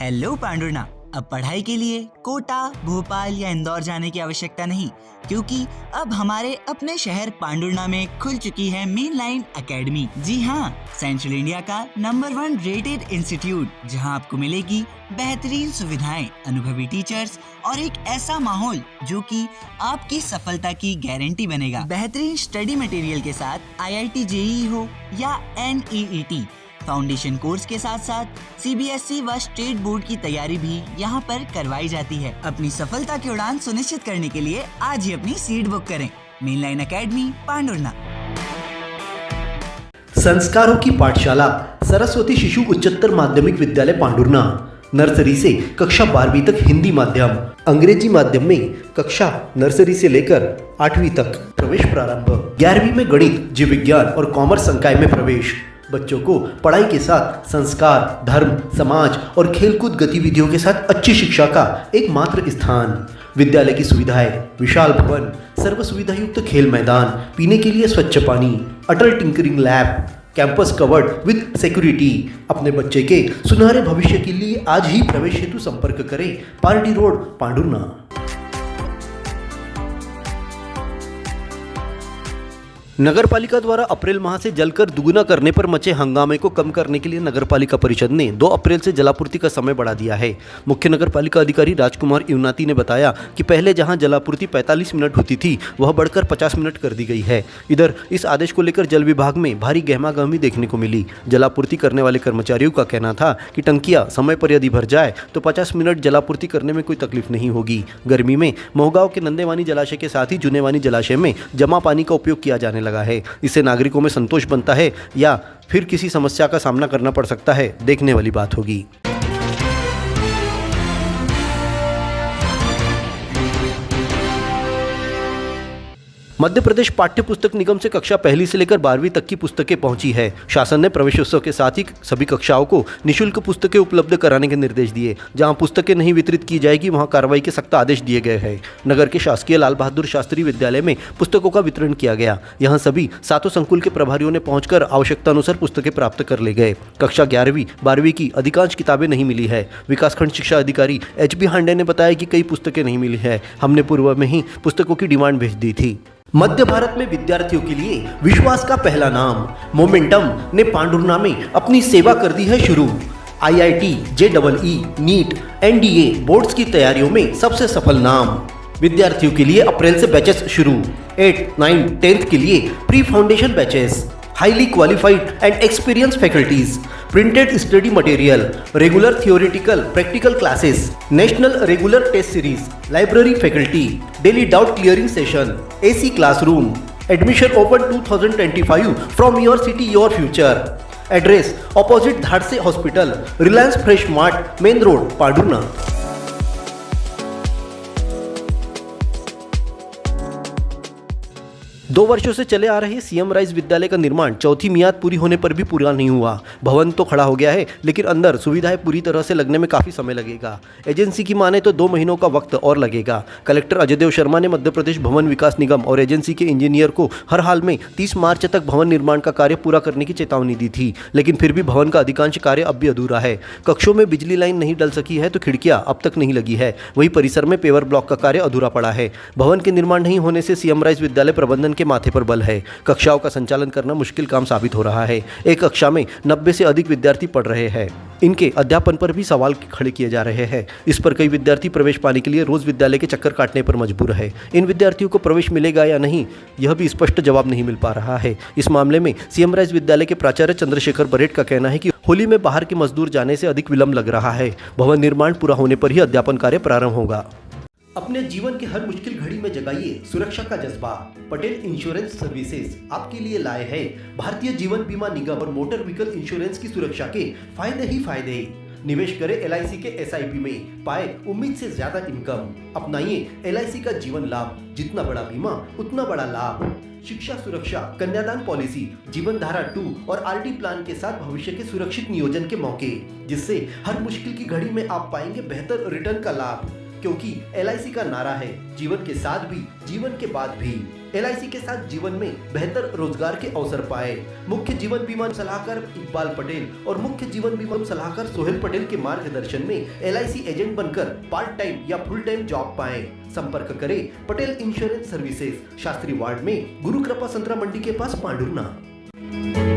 Hello Pandhurna. अब पढ़ाई के लिए कोटा, भोपाल या इंदौर जाने की आवश्यकता नहीं, क्योंकि अब हमारे अपने शहर पांडुरना में खुल चुकी है मेन लाइन एकेडमी। जी हाँ, सेंट्रल इंडिया का नंबर 1 रेटेड इंस्टीट्यूट, जहाँ आपको मिलेगी बेहतरीन सुविधाएं, अनुभवी टीचर्स और एक ऐसा माहौल जो कि आपकी सफलता की गारंटी बनेगा। बेहतरीन स्टडी मटेरियल के साथ IIT JEE हो या NEET, फाउंडेशन कोर्स के साथ साथ CBSE व स्टेट बोर्ड की तैयारी भी यहाँ पर करवाई जाती है। अपनी सफलता की उड़ान सुनिश्चित करने के लिए आज ही अपनी सीट बुक करें। Mainline academy Pandhurna. संस्कारों की पाठशाला सरस्वती शिशु उच्चतर माध्यमिक विद्यालय पांडुरना। नर्सरी से कक्षा 12वीं तक हिंदी माध्यम, अंग्रेजी माध्यम में कक्षा नर्सरी से लेकर 8वीं तक प्रवेश प्रारंभ। 11वीं में गणित, जीव विज्ञान और कॉमर्स संकाय में प्रवेश। बच्चों को पढ़ाई के साथ संस्कार, धर्म, समाज और खेलकूद गतिविधियों के साथ अच्छी शिक्षा का एकमात्र स्थान। विद्यालय की सुविधाएं: विशाल भवन, सर्व सुविधा युक्त खेल मैदान, पीने के लिए स्वच्छ पानी, Atal tinkering lab, campus covered with security. अपने बच्चे के सुनहरे भविष्य के लिए आज ही प्रवेश हेतु संपर्क करें। Party road, Pandhurna. नगर पालिका द्वारा अप्रैल माह से जलकर दुगुना करने पर मचे हंगामे को कम करने के लिए नगर पालिका परिषद ने 2 अप्रैल से जलापूर्ति का समय बढ़ा दिया है। मुख्य नगर पालिका अधिकारी राजकुमार युवनाती ने बताया कि पहले जहां जलापूर्ति 45 मिनट होती थी, वह बढ़कर 50 मिनट कर दी गई है। इधर इस आदेश को लेकर जल विभाग में भारी गहमागहमी देखने को मिली। जलापूर्ति करने वाले कर्मचारियों का कहना था कि टंकियां समय पर यदि भर जाए तो 50 मिनट जलापूर्ति करने में कोई तकलीफ नहीं होगी। गर्मी में मोहगांव के नंदेवानी जलाशय के साथ ही जुनेवानी जलाशय में जमा पानी का उपयोग किया जाने लगा है। इससे नागरिकों में संतोष बनता है या फिर किसी समस्या का सामना करना पड़ सकता है, देखने वाली बात होगी। मध्य प्रदेश पाठ्य पुस्तक निगम से कक्षा 1 से लेकर 12वीं तक की पुस्तकें पहुंची है। शासन ने प्रवेशोत्सव के साथ ही सभी कक्षाओं को निःशुल्क पुस्तकें उपलब्ध कराने के निर्देश दिए। जहां पुस्तकें नहीं वितरित की जाएगी, वहां कार्रवाई के सख्त आदेश दिए गए हैं। नगर के शासकीय लाल बहादुर शास्त्री विद्यालय में पुस्तकों का वितरण किया गया। यहां सभी 7 संकुल के प्रभारियों ने पहुंचकर आवश्यकतानुसार पुस्तकें प्राप्त कर ले गए। कक्षा 11वीं 12वीं की अधिकांश किताबें नहीं मिली है। विकासखंड शिक्षा अधिकारी HB हांडे ने बताया कि कई पुस्तकें नहीं मिली है। हमने पूर्व में ही पुस्तकों की डिमांड भेज दी थी। मध्य भारत में विद्यार्थियों के लिए विश्वास का पहला नाम मोमेंटम ने पांडुरना में अपनी सेवा कर दी है शुरू। IIT JEE NEET NDA boards की तैयारियों में सबसे सफल नाम। विद्यार्थियों के लिए अप्रैल से बैचेस शुरू। 8, 9, 10th के लिए pre foundation batches. Highly qualified and experience faculties, printed study material, regular theoretical practical classes, national regular test series, library faculty, daily doubt clearing session, AC classroom. Admission open 2025 from your city your future. Address opposite Dhadse hospital, Reliance fresh mart, main road, Pandhurna. 2 वर्षों से चले आ रहे CM rise विद्यालय का निर्माण चौथी मियाद पूरी होने पर भी पूरा नहीं हुआ। भवन तो खड़ा हो गया है, लेकिन अंदर सुविधाएं पूरी तरह से लगने में काफी समय लगेगा। एजेंसी की माने तो 2 महीनों का वक्त और लगेगा। कलेक्टर अजय देव शर्मा ने मध्य प्रदेश भवन विकास निगम और एजेंसी के इंजीनियर को हर हाल में 30 मार्च तक भवन निर्माण का कार्य पूरा करने की चेतावनी दी थी, लेकिन फिर भी भवन का अधिकांश कार्य अब भी अधूरा है। कक्षों में बिजली लाइन नहीं डल सकी है तो खिड़कियां अब तक नहीं लगी है। वहीं परिसर में पेवर ब्लॉक का कार्य अधूरा पड़ा है। भवन के निर्माण नहीं होने से CM राइज विद्यालय प्रबंधन के माथे पर बल है। कक्षाओं का संचालन करना मुश्किल काम साबित हो रहा है। एक कक्षा में 90 से अधिक विद्यार्थी पढ़ रहे हैं। इनके अध्यापन पर भी सवाल खड़े किए जा रहे हैं। इस पर कई विद्यार्थी प्रवेश पाने के लिए रोज विद्यालय के चक्कर काटने पर मजबूर है। इन विद्यार्थियों को प्रवेश मिलेगा या नहीं, यह भी स्पष्ट जवाब नहीं मिल पा रहा है। इस मामले में CM राइज विद्यालय के प्राचार्य चंद्रशेखर बरेट का कहना है कि होली में बाहर के मजदूर जाने से अधिक विलंब लग रहा है। भवन निर्माण पूरा होने पर ही अध्यापन कार्य प्रारंभ होगा। अपने जीवन की हर मुश्किल घड़ी में जगाइए सुरक्षा का जज्बा। पटेल इंश्योरेंस सर्विसेज आपके लिए लाए हैं भारतीय जीवन बीमा निगम और मोटर व्हीकल इंश्योरेंस की सुरक्षा के फायदे ही फायदे। निवेश करें LIC के SIP में, पाए उम्मीद से ज्यादा इनकम। अपनाइए LIC का जीवन लाभ, जितना बड़ा बीमा उतना बड़ा लाभ। शिक्षा सुरक्षा, कन्यादान पॉलिसी, जीवन धारा 2 और RD प्लान के साथ भविष्य के सुरक्षित नियोजन के मौके, जिससे हर मुश्किल की घड़ी में आप पाएंगे बेहतर रिटर्न का लाभ। क्योंकि LIC का नारा है जीवन के साथ भी जीवन के बाद भी। LIC के साथ जीवन में बेहतर रोजगार के अवसर पाए। मुख्य जीवन बीमा सलाहकार इकबाल पटेल और मुख्य जीवन बीमा सलाहकार सोहेल पटेल के मार्गदर्शन में LIC एजेंट बनकर पार्ट टाइम या फुल टाइम जॉब पाए। संपर्क करें Patel insurance services, Shastri ward में, गुरु कृपा संतरा मंडी के पास, पांडुरना।